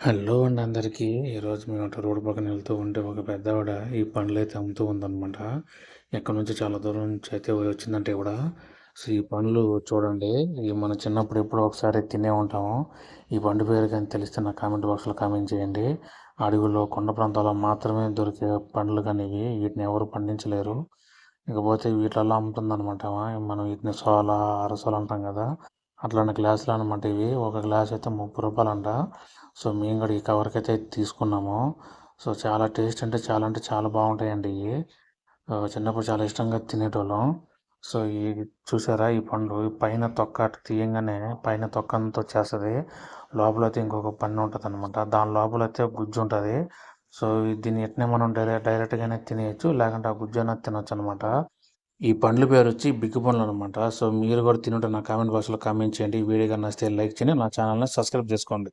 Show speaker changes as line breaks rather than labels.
Hello అండి అందరికీ. ఈరోజు మేము అటు రోడ్డు పక్కన వెళ్తూ ఉంటే ఒక పెద్దావిడ ఈ పండ్లయితే అమ్ముతూ ఉందనమాట. ఎక్కడి నుంచో చాలా దూరం నుంచి అయితే వచ్చిందంట ఈవిడ. సో, ఈ పండ్లు చూడండి, ఇవి మన చిన్నప్పుడు ఎప్పుడో ఒకసారి తినే ఉంటాము. ఈ పండు పేరు గాని తెలిస్తే నా కామెంట్ బాక్స్‌లో కామెంట్ చేయండి. అడవుల్లో, కొండ ప్రాంతాల్లో మాత్రమే దొరికే పండ్లు కానీ ఇవి. వీటిని ఎవరు పండించలేరు. ఇకపోతే వీటిలల్లో అమ్ముతుందనమాట ఆమ. మనం వీటిని సోల, అరసోల అంటాం కదా! అట్లాంటి గ్లాసులు అనమాట ఇవి. ఒక గ్లాస్ అయితే రూ. 30 సో, మేము కూడా ఈ కవర్‌కైతే తీసుకున్నాము. సో, చాలా టేస్ట్ అంటే చాలా బాగుంటాయండి ఇయి. చిన్నప్పుడు చాలా ఇష్టంగా తినేటోళ్ళం. సో, చూసారా ఈ పండు పైన తొక్క అటు తీయంగానే పైన తొక్కంతా వచ్చేస్తది. లోపలైతే ఇంకొక పండు ఉంటదనమాట. దాని లోపలైతే గుజ్జుంటది. సో, దీన్ని ఇట్నే మనం డైరెక్ట్‌గానే తినేయొచ్చు. లేకుంటే ఆ గుజ్జున తినొచ్చనమాట. ఈ పండ్ల పేరొచ్చి బిక్కు పండ్లనమాట. సో, మీరు కూడా తినుంటే నా కామెంట్ బాక్స్‌లో కామెంట్ చేయండి. ఈ వీడియో గాని నచ్చితే లైక్ చేయండి. నా ఛానెల్‌ని సబ్స్క్రైబ్ చేసుకోండి.